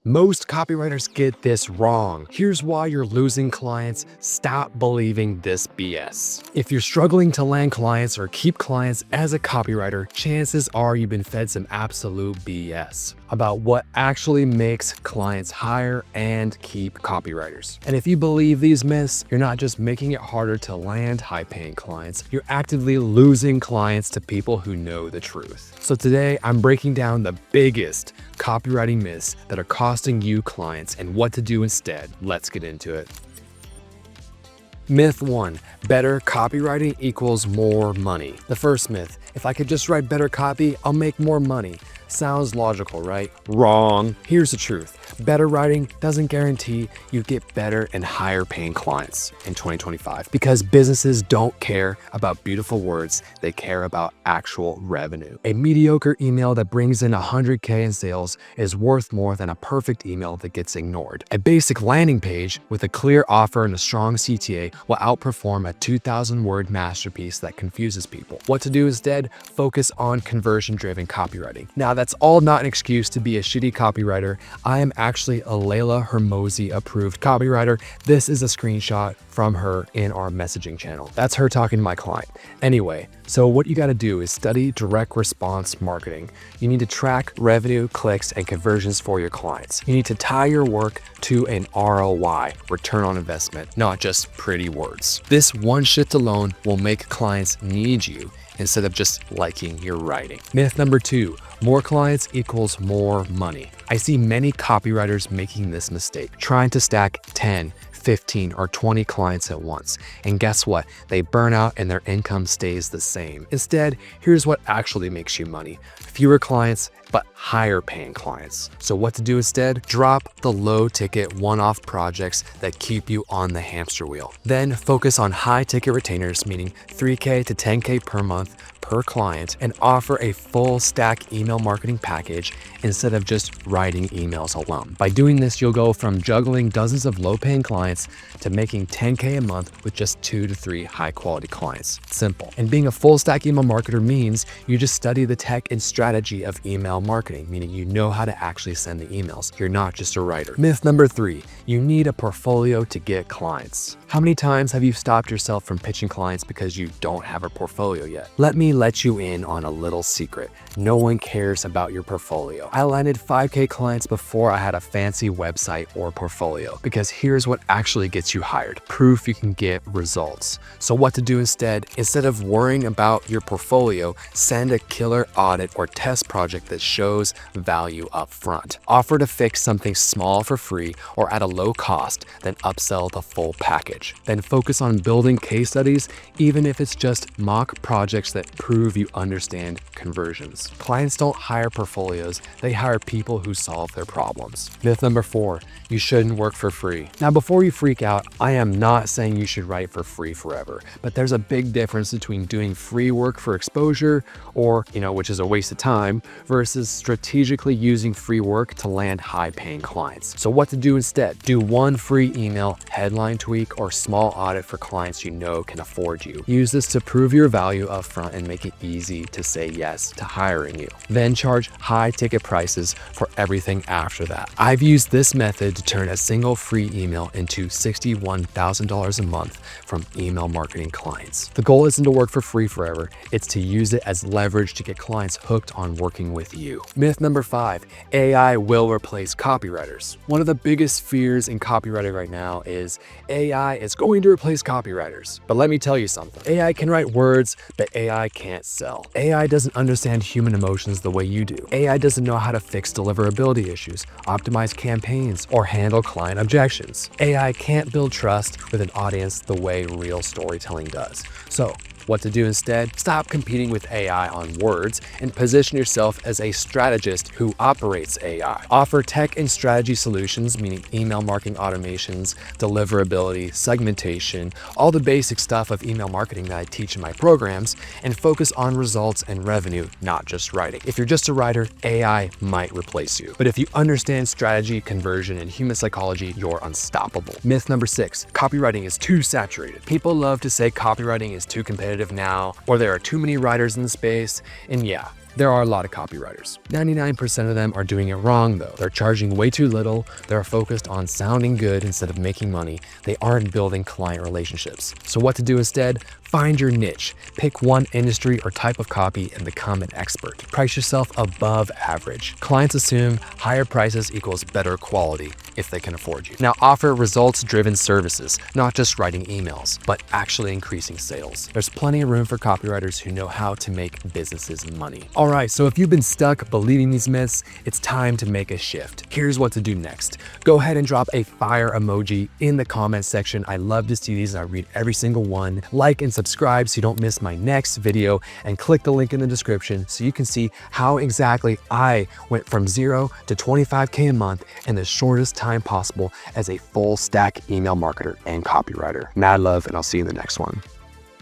Most copywriters get this wrong. Here's why you're losing clients. Stop believing this BS. If you're struggling to land clients or keep clients as a copywriter, chances are you've been fed some absolute BS about what actually makes clients hire and keep copywriters. And if you believe these myths, you're not just making it harder to land high-paying clients, you're actively losing clients to people who know the truth. So today, I'm breaking down the biggest copywriting myths that are costing you clients and what to do instead. Let's get into it. Myth 1, better copywriting equals more money. The first myth, if I could just write better copy, I'll make more money. Sounds logical, right? Wrong. Here's the truth. Better writing doesn't guarantee you get better and higher paying clients in 2025 because businesses don't care about beautiful words. They care about actual revenue. A mediocre email that brings in 100K in sales is worth more than a perfect email that gets ignored. A basic landing page with a clear offer and a strong CTA will outperform a 2,000 word masterpiece that confuses people. What to do instead? Focus on conversion-driven copywriting. Now, that's all not an excuse to be a shitty copywriter. I am actually a Layla Hermosi approved copywriter. This is a screenshot from her in our messaging channel. That's her talking to my client. Anyway, so what you got to do is study direct response marketing. You need to track revenue, clicks, and conversions for your clients. You need to tie your work to an ROI, return on investment, not just pretty words. This one shift alone will make clients need you instead of just liking your writing. Myth number 2, more clients equals more money. I see many copywriters making this mistake, trying to stack 10, 15, or 20 clients at once. And guess what? They burn out and their income stays the same. Instead, here's what actually makes you money. Fewer clients, but higher paying clients. So what to do instead? Drop the low ticket one-off projects that keep you on the hamster wheel. Then focus on high ticket retainers, meaning 3K to 10K per month per client, and offer a full stack email marketing package instead of just writing emails alone. By doing this, you'll go from juggling dozens of low paying clients to making 10K a month with just 2 to 3 high quality clients. Simple. And being a full stack email marketer means you just study the tech and strategy of email marketing, meaning you know how to actually send the emails. You're not just a writer. Myth number 3, you need a portfolio to get clients. How many times have you stopped yourself from pitching clients because you don't have a portfolio yet? Let me let you in on a little secret. No one cares about your portfolio. I landed 5K clients before I had a fancy website or portfolio, because here's what actually gets you hired. Proof you can get results. So what to do instead? Instead of worrying about your portfolio, send a killer audit or test project that shows value up front. Offer to fix something small for free or at a low cost, then upsell the full package. Then focus on building case studies, even if it's just mock projects that prove you understand conversions. Clients don't hire portfolios, they hire people who solve their problems. Myth number 4, you shouldn't work for free. Now, before you freak out, I am not saying you should write for free forever, but there's a big difference between doing free work for exposure or, which is a waste of time, versus strategically using free work to land high-paying clients. So what to do instead? Do one free email, headline tweak, or small audit for clients you know can afford you. Use this to prove your value up front and make it easy to say yes to hiring you. Then charge high ticket prices for everything after that. I've used this method to turn a single free email into $61,000 a month from email marketing clients. The goal isn't to work for free forever, it's to use it as leverage to get clients hooked on working with you. Myth number 5, AI will replace copywriters. One of the biggest fears in copywriting right now is AI is going to replace copywriters. But let me tell you something. AI can write words, but AI can't sell. AI doesn't understand human emotions the way you do. AI doesn't know how to fix deliverability issues, optimize campaigns, or handle client objections. AI can't build trust with an audience the way real storytelling does. So, what to do instead? Stop competing with AI on words and position yourself as a strategist who operates AI. Offer tech and strategy solutions, meaning email marketing automations, deliverability, segmentation, all the basic stuff of email marketing that I teach in my programs, and focus on results and revenue, not just writing. If you're just a writer, AI might replace you. But if you understand strategy, conversion, and human psychology, you're unstoppable. Myth number 6, copywriting is too saturated. People love to say copywriting is too competitive now, or there are too many writers in the space, and yeah, There are a lot of copywriters. 99% of them are doing it wrong though. They're charging way too little. They're focused on sounding good instead of making money. They aren't building client relationships. So what to do instead? Find your niche. Pick one industry or type of copy and become an expert. Price yourself above average. Clients assume higher prices equals better quality if they can afford you. Now offer results-driven services, not just writing emails, but actually increasing sales. There's plenty of room for copywriters who know how to make businesses money. All right, so if you've been stuck believing these myths, it's time to make a shift. Here's what to do next. Go ahead and drop a fire emoji in the comment section. I love to see these and I read every single one. Like and subscribe so you don't miss my next video, and click the link in the description so you can see how exactly I went from 0 to 25K a month in the shortest time possible as a full stack email marketer and copywriter. Mad love, and I'll see you in the next one.